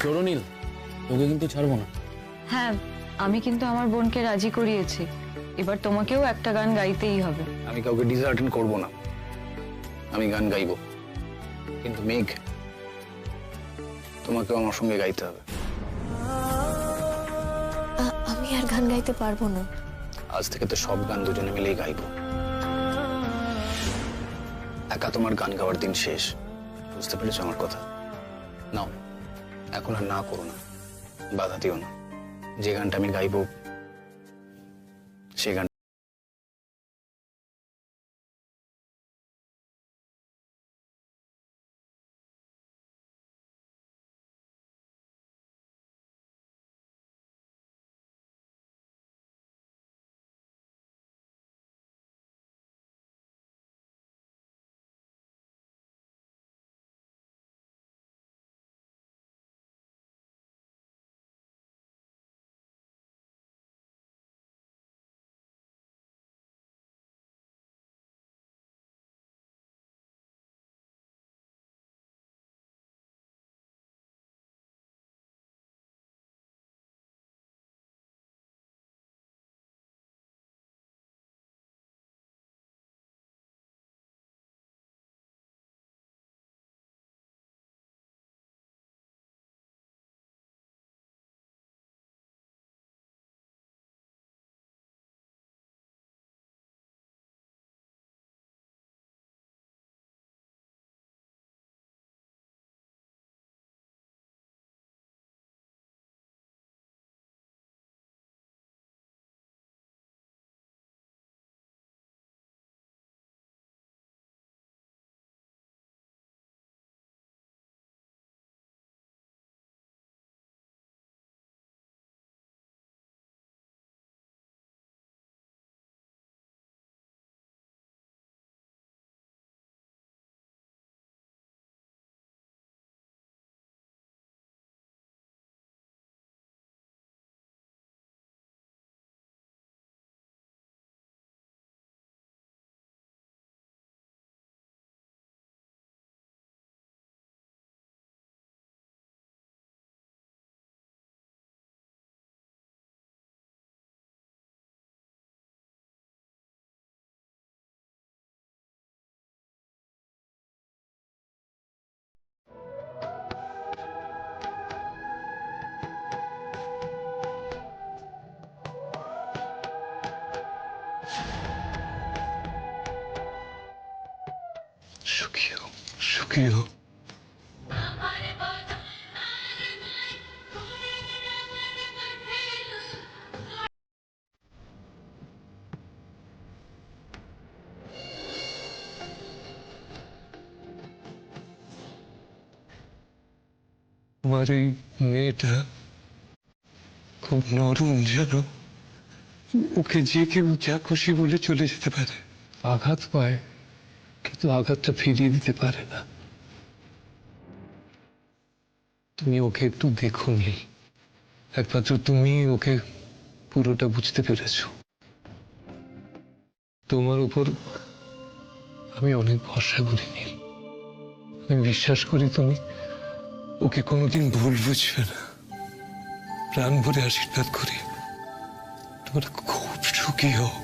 শোনো নীল, তোকে কিন্তু ছাড়বো না। হ্যাঁ, আমি কিন্তু আমার বোনকে রাজি করিয়েছি। এবার তোমাকেও একটা গান গাইতেই হবে। আমি কাউকে ডিসঅ্যাটেন্ড করব না, আমি গান গাইবো, কিন্তু মেঘ তোমাকেও আমার সঙ্গে গাইতে হবে। আমি আর গান গাইতে পারবো না। আজ থেকে তো সব গান দুজনে মিলেই গাইবো। একা তোমার গান গাওয়ার দিন শেষ, বুঝতে পেরেছো আমার কথা? নাও, এখন আর না করো না, বাধা দিও না। যে গানটা আমি গাইবো সেই গান। সুখী হও, সুখী হও। তোমার এই মেয়েটা খুব নরম, জানো? ওকে যে কেউ যা খুশি বলে চলে যেতে পারে, আঘাত পায় কিন্তু আঘাতটা ফিরিয়ে দিতে পারে না। তুমি ওকে একটু দেখো নি, একমাত্র তুমি ওকে পুরোটা বুঝতে পেরেছ। তোমার উপর আমি অনেক ভরসা করি নীল। আমি বিশ্বাস করি তুমি ওকে কোনোদিন ভুল বুঝবে না। প্রাণ ভরে আশীর্বাদ করি তোমরা খুব সুখী হও।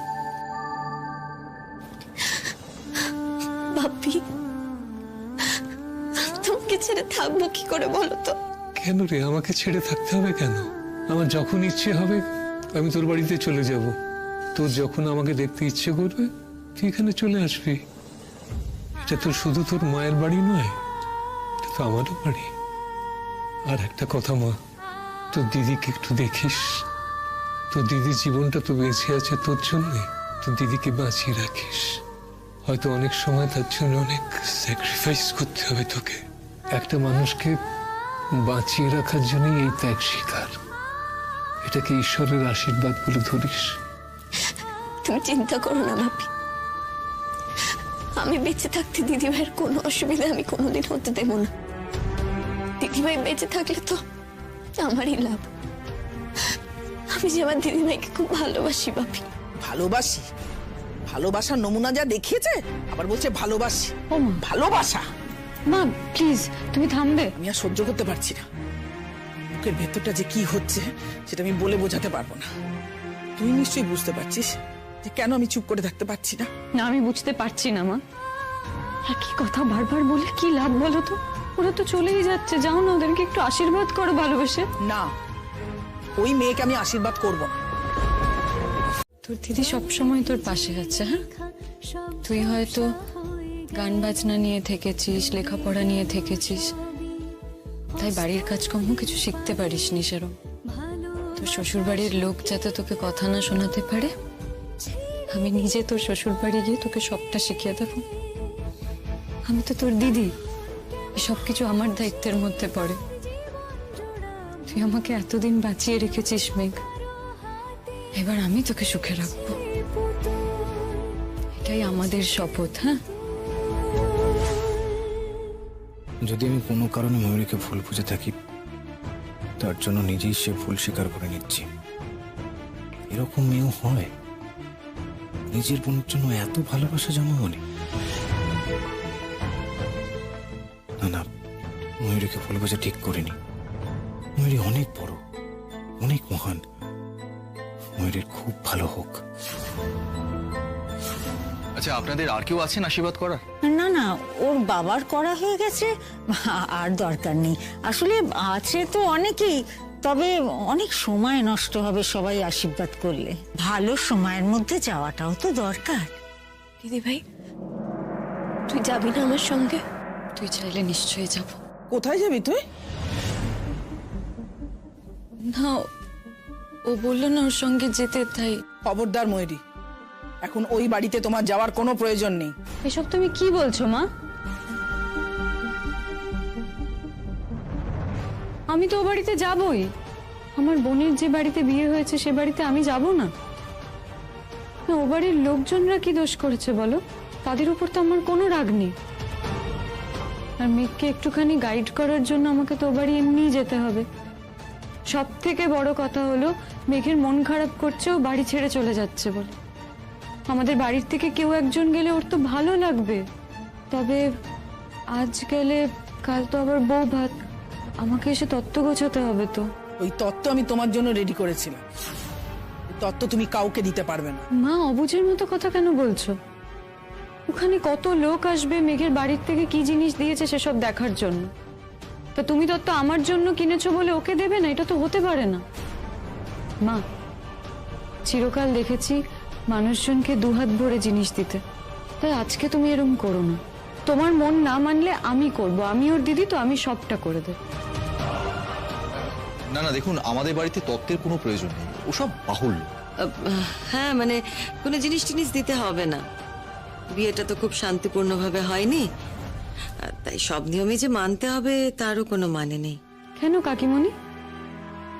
বাপি, তোমাকে ছেড়ে থাকবো কি করে বলো তো? কেন রে, আমাকে ছেড়ে থাকতে হবে কেন? আমার যখন ইচ্ছে হবে আমি তোর বাড়িতে চলে যাব। তোর যখন আমাকে দেখতে ইচ্ছে করবে তুই এখানে চলে আসবি। এটা তো শুধু তোর মায়ের বাড়ি নয়, এটা তো আমারও বাড়ি। আর একটা কথা মা, তোর দিদিকে একটু দেখিস। তোর দিদির জীবনটা তো বেঁচে আছে তোর জন্যে, তোর দিদিকে বাঁচিয়ে রাখিস। হয়তো অনেক সময় তার জন্য অনেক স্যাক্রিফাইস করতে হবে তোকে। একটা মানুষকে বাঁচিয়ে রাখার জন্যই এই ত্যাগ স্বীকার। এটাকে ঈশ্বরের আশীর্বাদ বলে ধরিস। তুমি চিন্তা করো না বাপি, আমি বেঁচে থাকতে দিদিভাইয়ের কোনো অসুবিধা আমি কোনোদিন হতে দেব না। দিদিভাই বেঁচে থাকলে তো আমারই লাভ। আমি যে আমার দিদিভাইকে খুব ভালোবাসি বাপি। ভালোবাসি? ভালোবাসার নমুনা যা দেখিয়েছে, আবার বলছে ভালোবাসি। ও মা, ভালোবাসা? মা প্লিজ তুমি থামবে। আমি আর সহ্য করতে পারছি না। বুকের ভেতরটা যে কি হচ্ছে সেটা আমি বলে বোঝাতে পারবো না। তুই নিশ্চয়ই বুঝতে পারছিস যে কেন আমি চুপ করে থাকতে পারছি না। না, আমি বুঝতে পারছি না মা। একই কথা বারবার বলে কি লাভ বলো তো? ওরা তো চলেই যাচ্ছে, যাও না, ওদেরকে একটু আশীর্বাদ করো ভালোবেসে। না, ওই মেয়েকে আমি আশীর্বাদ করবো না। তোর দিদি সবসময় তোর পাশে আছে। হ্যাঁ, তুই হয়তো গান বাজনা নিয়ে থেকেছিস, লেখাপড়া নিয়ে থেকেছিস, তাই বাড়ির কাজকর্ম কিছু শিখতে পারিসনি সেরম। তোর শ্বশুর বাড়ির লোক যাতে তোকে কথা না শোনাতে পারে, আমি নিজে তোর শ্বশুর বাড়ি গিয়ে তোকে সবটা শিখিয়ে দেবো। আমি তো তোর দিদি, সবকিছু আমার দায়িত্বের মধ্যে পড়ে। তুই আমাকে এতদিন বাঁচিয়ে রেখেছিস মেঘ, এবার আমি তোকে সুখে রাখবো, এটাই আমাদের শপথ। হ্যাঁ, যদি আমি কোনো কারণে ময়ূরীকে ভুল বুঝে থাকি, তার জন্য নিজেই সে ভুল স্বীকার করে নিচ্ছি। এরকম মেয়েও হয়, নিজের বোনের জন্য এত ভালোবাসা জমা বলে। না না, ময়ূরীকে ভুল বোঝা ঠিক করিনি। ময়ূরী অনেক বড়, অনেক মহান। ময়ূরীর খুব ভালো হোক। আচ্ছা, আপনাদের আর কেউ আছেন আশীর্বাদ করার? না না, ওর বাবার করা হয়ে গেছে, আর দরকার নেই। আসলে আছে তো অনেকেই, তবে অনেক সময় নষ্ট হবে সবাই আশীর্বাদ করলে। ভালো সময়ের মধ্যে যাওয়াটাও তো দরকার। দিদি ভাই, তুই যাবি না আমার সঙ্গে? তুই চাইলে নিশ্চয়ই যাব। কোথায় যাবি তুই? না, ও বললো না ওর সঙ্গে যেতে, তাই। খবরদার ময়ূরী, এখন ওই বাড়িতে তোমার যাওয়ার কোনো প্রয়োজন নেই। এসব তুমি কি বলছো মা? আমি তো ও বাড়িতে যাবই। আমার বোনের যে বাড়িতে বিয়ে হয়েছে সে বাড়িতে আমি যাব না? না, ও বাড়ির লোকজনরা কি দোষ করেছে বলো? তাদের উপর তো আমার কোনো রাগ নেই। আর মেঘকে একটুখানি গাইড করার জন্য আমাকে তো ও বাড়ি এমনিই যেতে হবে। সব থেকে বড় কথা হলো মেঘের মন খারাপ করছে, ও বাড়ি ছেড়ে চলে যাচ্ছে বলে। আমাদের বাড়ির থেকে কেউ একজন গেলে ওর তো ভালো লাগবে। তবে আজ গেলে কাল তো আবার বউ ভাত, আমাকে এসে তত্ত্ব গোছাতে হবে তো। ওই তত্ত্ব আমি তোমার জন্য রেডি করেছিলাম। ওই তত্ত্ব তুমি কাউকে দিতে পারবে না। মা, অবুঝের মতো কথা কেন বলছো? ওখানে কত লোক আসবে মেঘের বাড়ির থেকে কি জিনিস দিয়েছে সেসব দেখার জন্য। তা তুমি তত্ত্ব আমার জন্য কিনেছো বলে ওকে দেবে না? এটা তো হতে পারে না। মা, চিরকাল দেখেছি মানুষজনকে দুহাত ভরে জিনিস দিতে, তাই আজকে তুমি এরকম করো না। তোমার মন না মানলে আমি করব, আমি ওর দিদি তো, আমি সবটা করে দেব। না না, দেখুন, আমাদের বাড়িতে তত্ত্বের কোনো প্রয়োজন নেই, ওসব বাহুল্য। হ্যাঁ, মানে কোনো জিনিস টিনিস দিতে হবে না। বিয়েটা তো খুব শান্তিপূর্ণভাবে হয়নি, তাই সব নিয়মই যে মানতে হবে তারও কোনো মানে নেই। কেন কাকিমণি?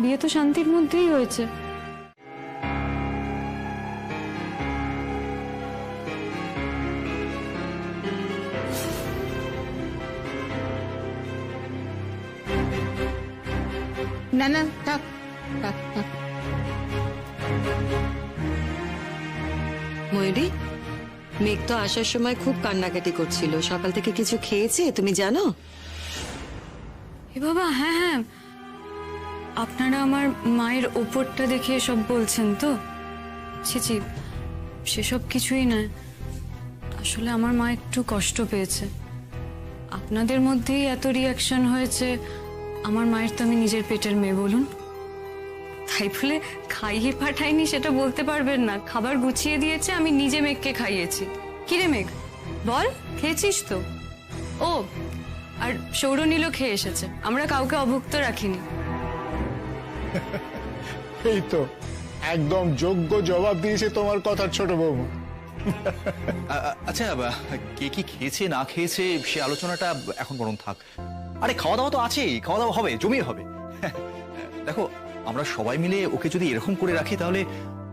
বিয়ে তো শান্তির মধ্যেই হয়েছে। না না, থাক থাক থাক। ময়ূরী, মেঘ তো আসার সময় খুব কান্নাকাটি করছিল। সকাল থেকে কিছু খেয়েছে তুমি জানো? এ বাবা, হ্যাঁ হ্যাঁ, আপনারা আমার মায়ের ওপরটা দেখে সব বলছেন তো? ছি ছি, সেসব কিছুই নয়। আসলে আমার মা একটু কষ্ট পেয়েছে। আপনাদের মধ্যেই এত রিয়াকশন হয়েছে। আমার মায়ের তো আমি নিজের পেটের মেয়ে, বলুন। তাই বলে খাইয়ে পাঠাইনি সেটা বলতে পারবেন না। খাবার গুছিয়ে দিয়েছে, আমি নিজে মেঘকে খাইয়েছি। কিরে মেঘ, বল, খেয়েছিস তো? ও, আর সৌরনীলও খেয়ে এসেছে। আমরা কাউকে অভুক্ত রাখিনি। এই তো একদম যোগ্য জবাব দিয়েছে তোমার কথার ছোট বৌমা। আচ্ছা, কে কি খেয়েছে না খেয়েছে সে আলোচনাটা এখন বরং থাক। আরে খাওয়া দাওয়া তো আছেই, খাওয়া দাওয়া হবে, জমিয়ে হবে। দেখো, আমরা সবাই মিলে ওকে যদি এরকম করে রাখি তাহলে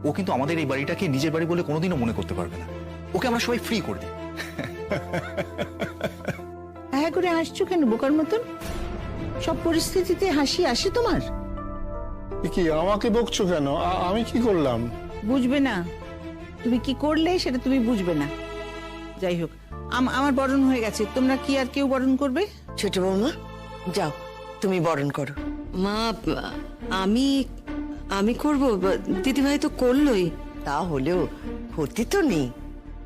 ও কিন্তু আমাদের এই বাড়িটাকে নিজের বাড়ি বলে কোনোদিনও মনে করতে পারবে না। ওকে আমরা সবাই ফ্রি করে দিই। হ্যাঁ করে হাসছো কেন বোকার মতন? সব পরিস্থিতিতে হাসি আসে তোমার? কি আমাকে বকছো কেন? আমি কি করলাম? বুঝবে না, তুমি কি করলে সেটা তুমি বুঝবে না। যাই হোক, আমার বরণ হয়ে গেছে, তোমরা কি আর কেউ বরণ করবে? ছোট বৌমা, যাও তুমি বরণ করো। মা, আমি আমি করব, দিদিভাই তো করলই। তা হলেও ক্ষতি তো নেই,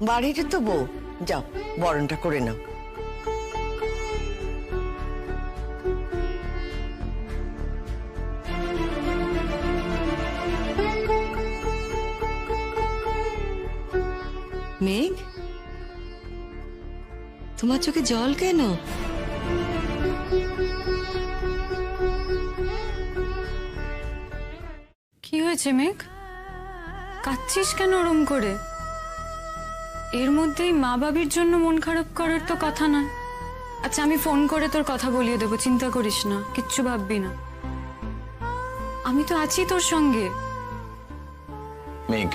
বাড়িতে তো বউ। যাও বরণটা করে নাও। মেঘ, তোমার চোখে জল কেন? কি হয়েছে মেঘ? কাঁদছিস কেন ওরম করে? এর মধ্যেই মা বাবির জন্য মন খারাপ করার তো কথা না। আচ্ছা, আমি ফোন করে তোর কথা বলিয়ে দেবো, চিন্তা করিস না, কিচ্ছু ভাববি না। আমি তো আছি তোর সঙ্গে। মেঘ,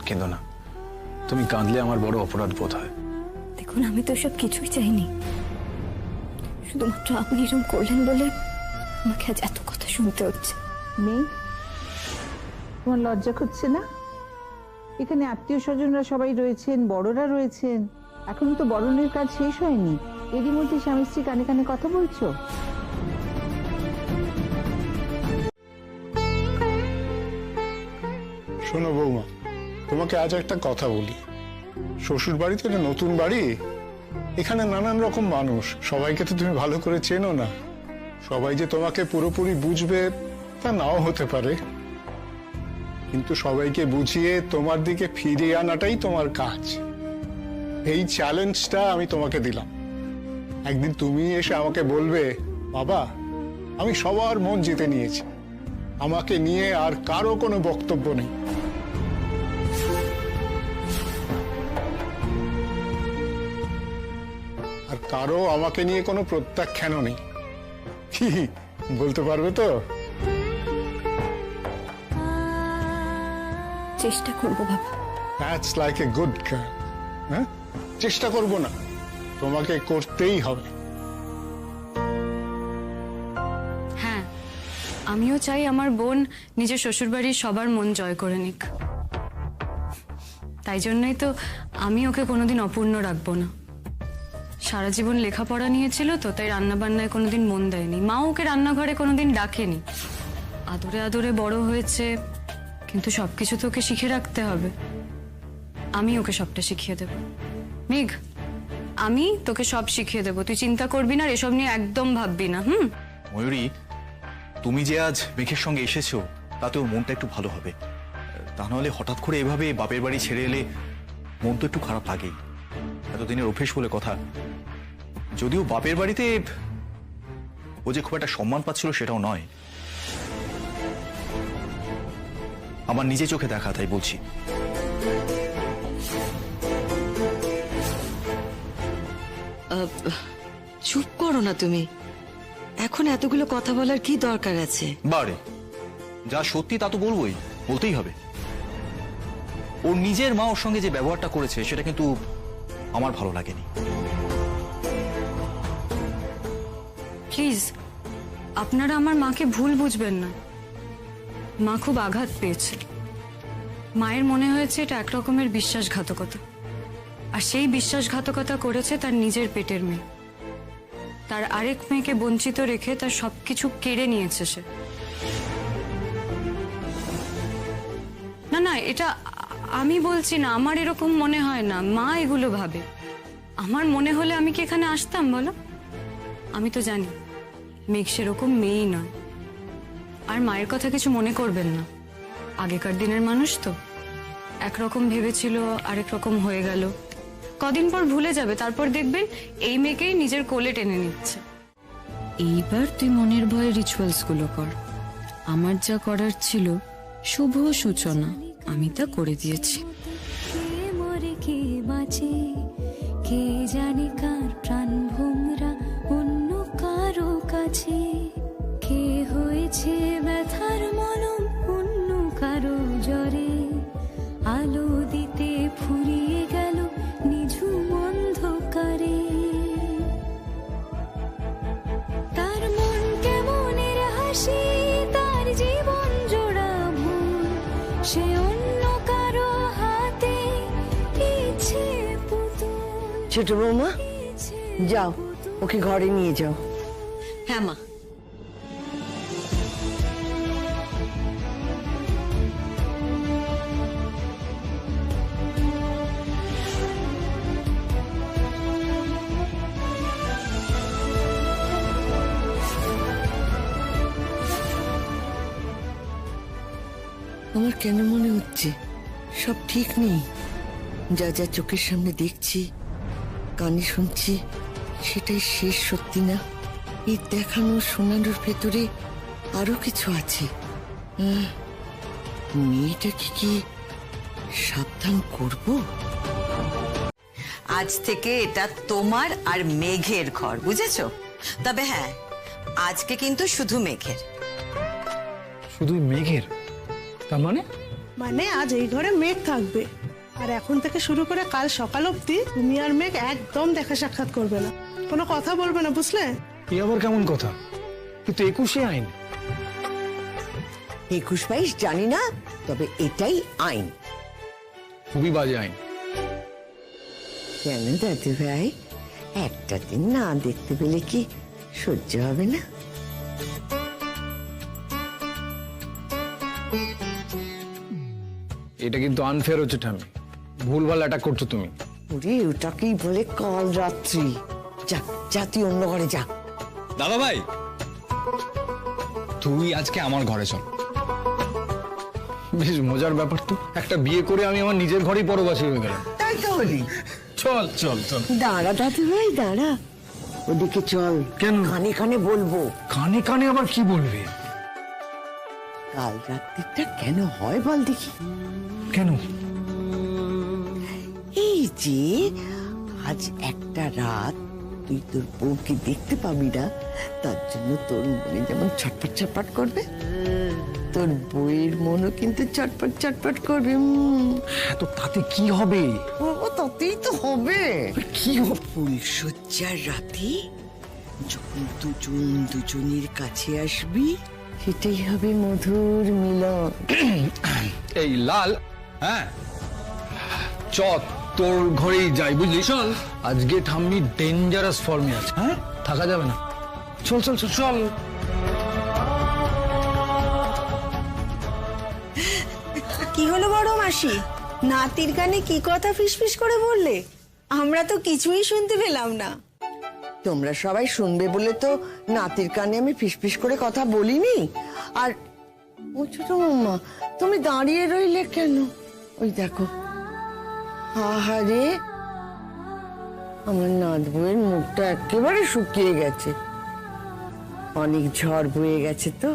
কেঁদো না। তুমি কাঁদলে আমার বড় অপরাধ বোধ হয়। দেখুন, আমি তো সব কিছুই চাইনি, শুধুমাত্র আপনি এরকম করলেন বলে আমাকে আজ এত কথা শুনতে হচ্ছে। মেয়ে, তোমার লজ্জা করছে না? এখানে আত্মীয় স্বজনরা সবাই রয়েছেন, বড়রা রয়েছেন, এখনো তো বরণের কাজ শেষ হয়নি, এরই মধ্যে স্বামী স্ত্রী কানে কানে কথা বলছো। শোনো বৌমা, তোমাকে আজ একটা কথা বলি। শ্বশুর বাড়িতে একটা নতুন বাড়ি, এখানে নানান রকম মানুষ, সবাইকে তো তুমি ভালো করে চেনো না। সবাই যে তোমাকে পুরোপুরি বুঝবে তা নাও হতে পারে, কিন্তু সবাইকে বুঝিয়ে তোমার দিকে ফিরিয়ে আনাটাই তোমার কাজ। এই চ্যালেঞ্জটা আমি তোমাকে দিলাম। একদিন তুমি এসে আমাকে বলবে, বাবা আমি সবার মন জিতে নিয়েছি, আমাকে নিয়ে আর কারো কোনো বক্তব্য নেই। আর কারো আমাকে নিয়ে কোনো প্রত্যাখ্যানও নেই। কি বলতে পারবে তো? চেষ্টা করবো বাবা। That's like a good girl. হ্যাঁ, চেষ্টা করবো না, তোমাকে করতেই হবে। হ্যাঁ, আমিও চাই আমার বোন নিজের শ্বশুরবাড়ির সবার মন জয় করে নিক। তাই জন্যই তো আমি ওকে কোনোদিন অপূর্ণ রাখবো না। সারা জীবন লেখাপড়া নিয়েছিল তো, তাই রান্না বান্নায় কোনোদিন মন দেয়নি। মা ওকে রান্নাঘরে কোনোদিন ডাকেনি। আদরে আদরে বড় হয়েছে, কিন্তু সবকিছু তো ওকে শিখে রাখতে হবে। আমি ওকে সবটা শিখিয়ে দেব। মেঘ, আমি তোকে সব শিখিয়ে দেবো, তুই চিন্তা করবি না, আর এসব নিয়ে একদম ভাববি না। ময়ূরী, তুমি যে আজ মেঘের সঙ্গে এসেছো তাতে ওর মনটা একটু ভালো হবে। তা নাহলে হঠাৎ করে এভাবে বাপের বাড়ি ছেড়ে এলে মন তো একটু খারাপ লাগেই। এতদিনের অভ্যেস বলে কথা। যদিও বাপের বাড়িতে ও যে খুব একটা সম্মান পাচ্ছিল সেটাও নয়, আমার নিজে চোখে দেখা, তাই বলছি। চুপ করো না তুমি, এখন এতগুলো কথা বলার কি দরকার আছে? বারে যা সত্যি তা তো বলবোই, বলতেই হবে। ওর নিজের মা ওর সঙ্গে যে ব্যবহারটা করেছে সেটা কিন্তু আমার ভালো লাগেনি। প্লিজ, আপনারা আমার মাকে ভুল বুঝবেন না। মা খুব আঘাত পেয়েছে। মায়ের মনে হয়েছে এটা একরকমের বিশ্বাসঘাতকতা, আর সেই বিশ্বাসঘাতকতা করেছে তার নিজের পেটের মেয়ে। তার আরেক মেয়েকে বঞ্চিত রেখে তার সবকিছু কেড়ে নিয়েছে সে। না না, এটা আমি বলছি না, আমার এরকম মনে হয় না। মা এগুলো ভাবে। আমার মনে হলে আমি কি এখানে আসতাম বলো? আমি তো জানি মেঘ সেরকম মেয়েই নয়। আর মায়ের কথা কিছু মনে করবেন না, আগেকার দিনের মানুষ তো, একরকম ভেবেছিল আরেক রকম হয়ে গেল। কদিন পর ভুলে যাবে, তারপর দেখবেন এই মেয়েকেই নিজের কোলে টেনে নিচ্ছে। এইবার তুই মনের ভয়ে রিচুয়ালস গুলো কর। আমার যা করার ছিল শুভ সূচনা আমি তা করে দিয়েছি। কে মরে কে বাঁচে, কে জানে কার প্রাণ ভোমরা অন্য কারো কাছে, কে হয়েছে ব্যথার মলম অন্য কারো জ্বরে, আলো দিতে ফুরিয়ে গেল নিঝুম অন্ধকারে। তার মন কেমনের হাসি, তার জীবন জোড়া ভুল, সে অন্য কারো হাতে ইচ্ছে পুতুল। ছোট বৌমা, যাও ওকে ঘরে নিয়ে যাও। হ্যাঁ মা, আমার কেন মনে হচ্ছে সব ঠিক নেই। যা যা চোখের সামনে দেখছি, কানে শুনছি, সেটাই শেষ সত্যি না। এই দেখানো শোনানোর ভেতরে আরো কিছু আছে। মেয়েটাকে কি সাবধান করব? আজ থেকে এটা তোমার আর মেঘের ঘর, বুঝেছো? তবে হ্যাঁ, আজকে কিন্তু শুধু মেঘের। শুধুই মেঘের? তার মানে? মানে আজ এই ঘরে মেঘ থাকবে, আর এখন থেকে শুরু করে কাল সকাল অবধি তুমি আর মেঘ একদম দেখা সাক্ষাৎ করবে না, কোনো কথা বলবে না, বুঝলে? এ আবার কেমন কথা? কিন্তু 21 আইন। 21-22 জানি না, তবে এটাই আইন। খুবই বাজে আইন। কেন দাদু ভাই, একটা দিন না দেখতে পেলে কি সহ্য হবে না? এটা কিন্তু আনফেয়ার হচ্ছে ঠাম্মি, ভুলভাল অ্যাটাক করছো তুমি। ওরে, ওটাকেই বলে কাল রাত্রি। যা যা, তুই অন্য ঘরে যা। দাদা ভাই, তুই আজকে আমার ঘরে চল। বেশ মজার ব্যাপার তো, একটা বিয়ে করে আমি আমার নিজের ঘরেই পরবাসী হয়ে গেলাম। তাই তো বলি। চল চল চল। দাঁড়া দাদু ভাই, দাঁড়া, ওদিকে চল। কেন? কানে কানে বলবো। কানে কানে আবার কি বলবে? কাল রাত্রিটা কেন হয় বল দেখি। কেন? এই যে আজ একটা রাত তুই তোর বউকে দেখতে পাবি না, তার জন্য তোর মনে যেমন ছটপট ছটপট করবে, তোর বউয়ের মনও কিন্তু চটপট চটপট করবে। হ্যাঁ, তো তাতে কি হবে? ও, তাতেই তো হবে। কি হবে? ফুলশয্যার রাতে যখন দুজন দুজনের কাছে আসবি, সেটাই হবে মধুর মিলন। এই লাল, হ্যাঁ চ তোর ঘরেই যাই, বুঝলি? চল, আজকে ঠাম্মি ডেঞ্জারাস ফর্মে আছে। হ্যাঁ, থাকা যাবে না। চল চল চল চল। কি হলো বড় মাসি, নাতির কানে কি কথা ফিসফিস করে বললে? আমরা তো কিছুই শুনতে পেলাম না। তোমরা সবাই শুনবে বলে তো নাতির কানে আমি ফিসফিস করে কথা বলিনি। আর ও ছোট মাম্মা, তুমি দাঁড়িয়ে রইলে কেন? ওই দেখো, আহারে, আমার নাত বউয়ের মুখটা একেবারে শুকিয়ে গেছে। অনেক ঝড় বয়ে গেছে তো।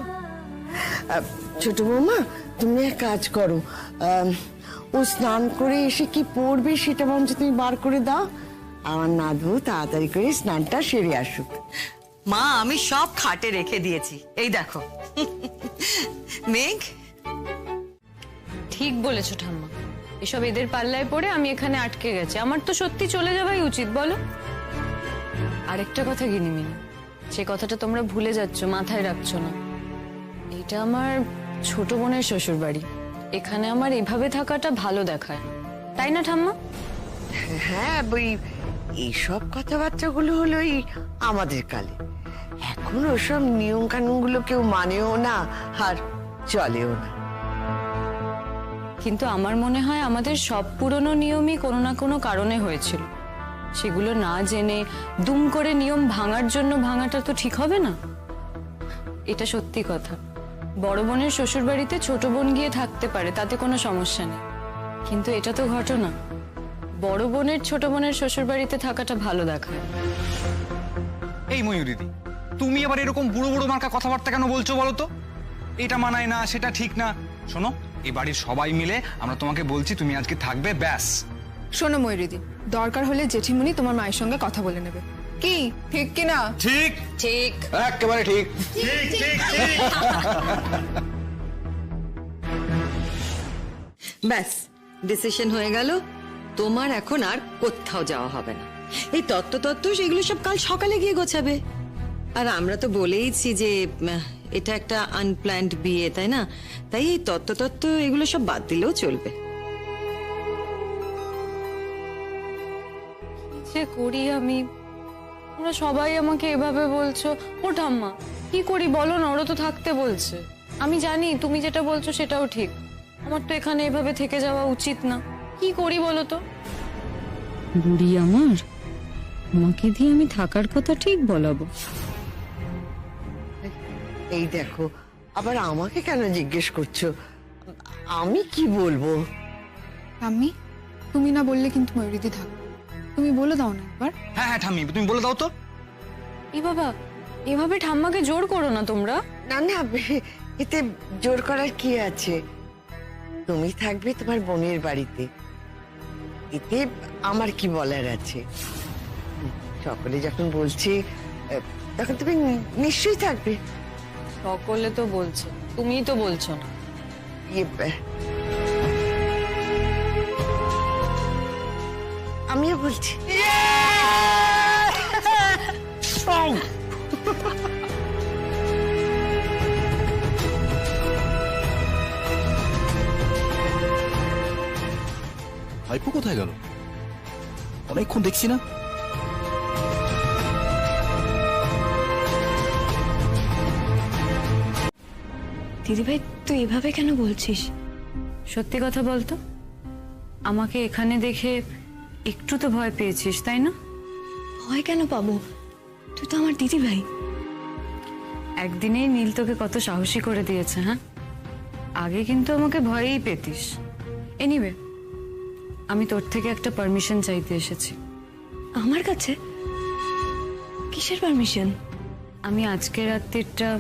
ছোট বৌমা, তুমি এক কাজ করো, ও স্নান করে এসে কি পড়বে সেটা বরঞ্চ তুমি বার করে দাও। আমার নাত বউ তাড়াতাড়ি করে স্নানটা সেরে আসুক। মা, আমি সব খাটে রেখে দিয়েছি, এই দেখো। মেঘ, ঠিক বলেছো ঠাম্মা, এসব এদের পাল্লায় পড়ে আমি এখানে আটকে গেছি। আমার তো সত্যি চলে যাওয়াই উচিত, বলো? আরেকটা কথা গিনিমিনি, সে কথাটা তোমরা ভুলে যাচ্ছ, মাথায় রাখছো না। এটা আমার ছোট বোনের শ্বশুর বাড়ি, এখানে আমার এভাবে থাকাটা ভালো দেখায়, তাই না ঠাম্মা? হ্যাঁ, বই এইসব কথাবার্তাগুলো হলোই আমাদের কালে। এখন ওসব নিয়ম কানুন গুলো কেউ মানেও না আর চলেও না। কিন্তু আমার মনে হয় আমাদের সব পুরনো নিয়মই কোনো না কোনো কারণে হয়েছিল। সেগুলো না জেনে দুম করে নিয়ম ভাঙার জন্য ভাঙাটা তো ঠিক হবে না। এটা সত্যি কথা, বড় বোনের শ্বশুর বাড়িতে ছোট বোন গিয়ে থাকতে পারে, তাতে কোনো সমস্যা নেই। কিন্তু এটা তো ঘটনা, বড় বোনের ছোট বোনের শ্বশুর বাড়িতে থাকাটা ভালো দেখায়। এই ময়ূরীদি, তুমি আবার এরকম বুড়ো বুড়ো মার্কা কথাবার্তা কেন বলছো বলো তো? এটা মানায় না, সেটা ঠিক না। শোনো, এই বাড়ির সবাই মিলে আমরা তোমাকে বলছি তুমি আজকে থাকবে, ব্যাস। শোনো ময়ূরীদি, দরকার হলে জেঠিমণি তোমার মায়ের সঙ্গে কথা বলে নেবে। কি ঠিক কিনা? ঠিক ঠিক, একেবারে ঠিক। ব্যাস, ডিসিশন হয়ে গেল। তোমার এখন আর কোথাও যাওয়া হবে না। এই তত্ত্ব সেগুলো সব কাল সকালে গিয়ে গোছাবে। আর আমরা তো বলেইছি যে এটা একটা আনপ্ল্যান্ড বিয়ে, তাই না? তাই এই তত্ত্ব এগুলো সব বাদ দিলেও চলবে। যে করি আমি, তোমরা সবাই আমাকে এভাবে বলছো। ও ঠাম্মা, কি করি বলো না? ওরা তো থাকতে বলছে। আমি জানি তুমি যেটা বলছো সেটাও ঠিক, আমার তো এখানে এভাবে থেকে যাওয়া উচিত না। কি করি বলো তো? বুড়ি আমার, আমাকে দিয়ে আমি থাকার কথা ঠিক বলাবো। এই দেখো, আবার আমাকে কেন জিজ্ঞেস করছো? আমি কি বলবো? ঠাম্মি, তুমি না বললে কিন্তু ময়ূরীদি থাকবে। তুমি বলে দাও না একবার। হ্যাঁ হ্যাঁ ঠাম্মি, তুমি বলে দাও তো। এ বাবা, এভাবে ঠাম্মাকে জোর করো না তোমরা। না না, এতে জোর করার কি আছে? তুমি থাকবে তোমার বোনের বাড়িতে, এতে আমার কি বলার আছে? সকলে যখন বলছে তখন তুমি নিশ্চয়ই থাকবে। সকলে তো বলছে, তুমিই তো বলছো না। আমিও বলছি। ভাইপো কোথায় গেল? অনেকক্ষণ দেখছি না। দিদিভাই, তুই এভাবে কেন বলছিস? সত্যি কথা বলতো, আমাকে এখানে দেখে একটু তো ভয় পেয়েছিস, তাই না? ভয় কেন পাবো? তুই তো আমার দিদিভাই। একদিনেই নীল তোকে কত সাহসী করে দিয়েছে। হ্যাঁ, আগে কিন্তু আমাকে ভয়েই পেতিস। এনিওয়ে, আমি তোর থেকে একটা পারমিশন চাইতে এসেছি। আমার কাছে? কিসের পারমিশন? আমি আজকে রাত্রিটা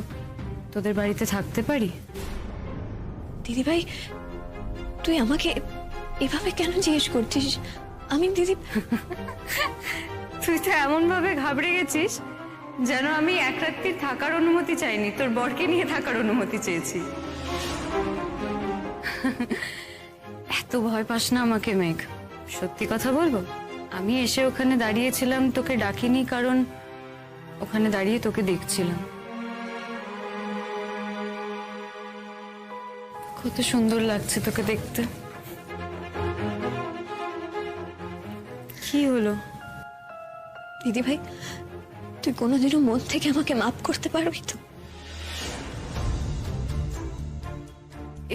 তোদের বাড়িতে থাকতে পারি? দিদিভাই, তুই আমাকে এভাবে কেন জিজ্ঞেস করছিস? আমি দিদি তুই তো এমন ভাবে ঘাবড়ে গেছিস যেন আমি এক রাত্রি থাকার অনুমতি চাইনি, তোর বরকে নিয়ে থাকার অনুমতি চেয়েছি। এত ভয় পাস না আমাকে মেঘ। সত্যি কথা বলবো, আমি এসে ওখানে দাঁড়িয়েছিলাম, তোকে ডাকিনি কারণ ওখানে দাঁড়িয়ে তোকে দেখছিলাম। কত সুন্দর লাগছে তোকে দেখতে। কি হলো? দিদিভাই, তুই কোনোদিনও মন থেকে আমাকে মাফ করতে পারবি তো?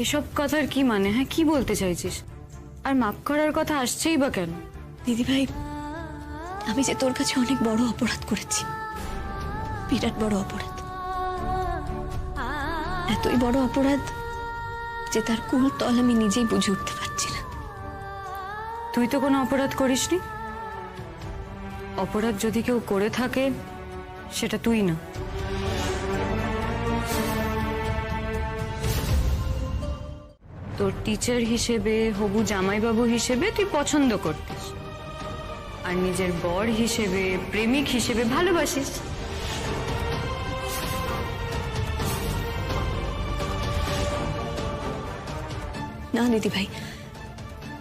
এসব কথার কি মানে? হ্যাঁ, কি বলতে চাইছিস? আর মাফ করার কথা আসছেই বা কেন? দিদিভাই, আমি যে তোর কাছে অনেক বড় অপরাধ করেছি, বিরাট বড় অপরাধ। এতই বড় অপরাধ যে তার কুল তল আমি নিজেই বুঝে উঠতে পারছি না। তুই তো কোনো অপরাধ করিসনি। অপরাধ যদি কেউ করে থাকে সেটা তুই না। তোর টিচার হিসেবে, হবু জামাইবাবু হিসেবে তুই পছন্দ করতিস, আর নিজের বর হিসেবে, প্রেমিক হিসেবে ভালোবাসিস। না দিদি ভাই,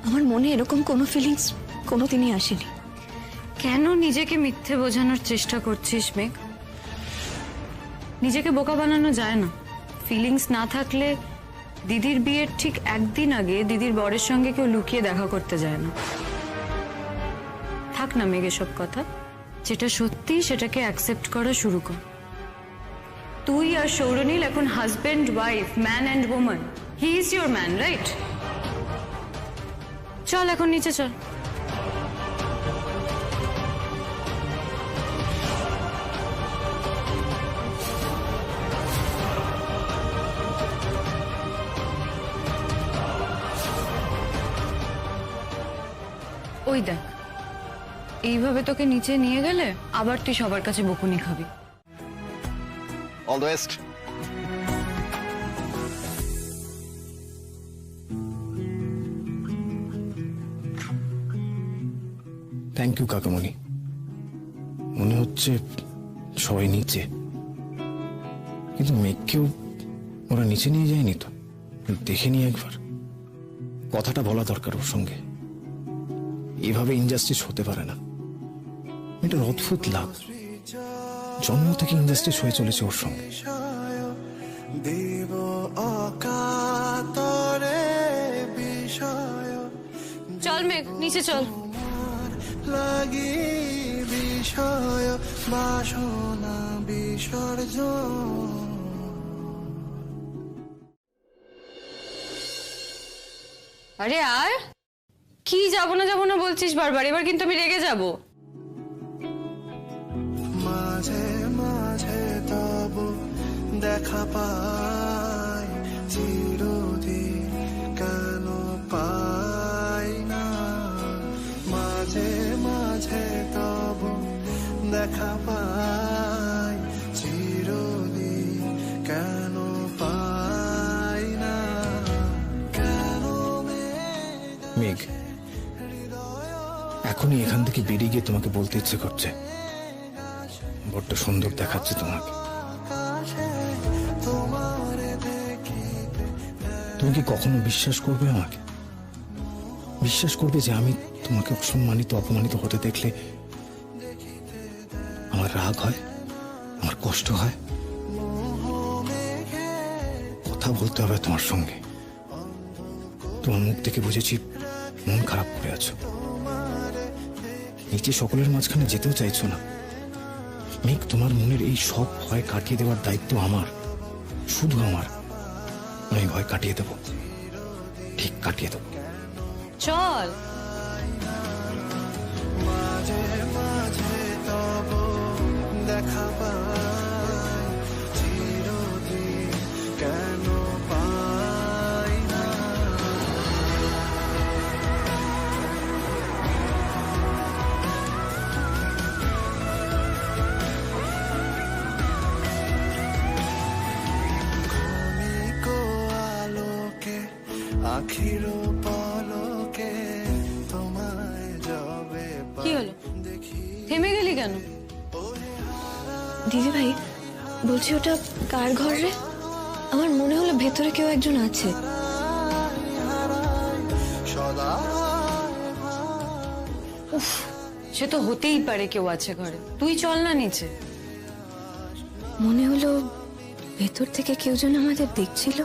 আমার মনে এরকম কোনো ফিলিংস কোনোদিনই আসেনি। কেন নিজেকে মিথ্যে বোঝানোর চেষ্টা করছিস মেঘ? নিজেকে বোকা বানানো যায় না। ফিলিংস না থাকলে দিদির বিয়ের ঠিক একদিন আগে দিদির বরের সঙ্গে কেউ লুকিয়ে দেখা করতে যায় না। থাক না মেঘ এসব কথা। যেটা সত্যি সেটাকে অ্যাকসেপ্ট করা শুরু কর। তুই আর সৌরনীল এখন husband wife, man and woman. He is your man, right? চল এখন নিচে চল। ওই দেখ, এইভাবে তোকে নিচে নিয়ে গেলে আবার তুই সবার কাছে বকুনি খাবি। All the best. Thank you কাকামণি। মনে হচ্ছে সবাই নিচে, কিন্তু মেঘকেও ওরা নিচে নিয়ে যায়নি তো। দেখে নি একবার, কথাটা বলা দরকার ওর সঙ্গে। এভাবে ইনজাস্টিস হতে পারে না। এটার অদ্ভুত লাভ, জন্ম থেকে ইনজাস্টিস হয়ে চলেছে ওর সঙ্গে। চল মেঘ, নিচে চল। লাগি বিষয় বাসনা বিসর্জন। আরে আর কি যাবো না বলছিস বারবার? এবার কিন্তু আমি রেগে যাব। মাঝে মাঝে তবু দেখা পাই চিরদিন দেখা পাই চিরদিন কেন পাই না কেন মেঘ, এখনই এখান থেকে বেরিয়ে গিয়ে তোমাকে বলতে ইচ্ছে করছে, বড্ড সুন্দর দেখাচ্ছে তোমাকে। তুমি কি কখনো বিশ্বাস করবে আমাকে? বিশ্বাস করবে যে আমি তোমাকে অসম্মানিত অপমানিত হতে দেখলে আমার রাগ হয়, আমার কষ্ট হয়? কথা বলতে হবে তোমার সঙ্গে। তোমার মুখ থেকে বুঝেছি মন খারাপ করে আছো, নিচে সকলের মাঝখানে যেতেও চাইছো না। মেঘ, তোমার মনের এই সব ভয় কাটিয়ে দেওয়ার দায়িত্ব আমার, শুধু আমার। আমি ভয় কাটিয়ে দেবো, ঠিক কাটিয়ে দেবো। চল। মাঝে মাঝে তব দেখা পাই চিরদিন কেন পাই না ক্ষণিক আলোকে আখির পলকে তোমায় যাবে কি হলো, থেমে গেলি কেন? দিদি ভাই, বলছি ওটা কার ঘর রে? আমার মনে হলো ভেতরে কেউ একজন আছে। সদা উফ, সে তো হতেই পারে কেউ আছে ঘরে। তুই চল না নিচে। মনে হলো ভেতর থেকে কেউ যেন আমাদের দেখছিল।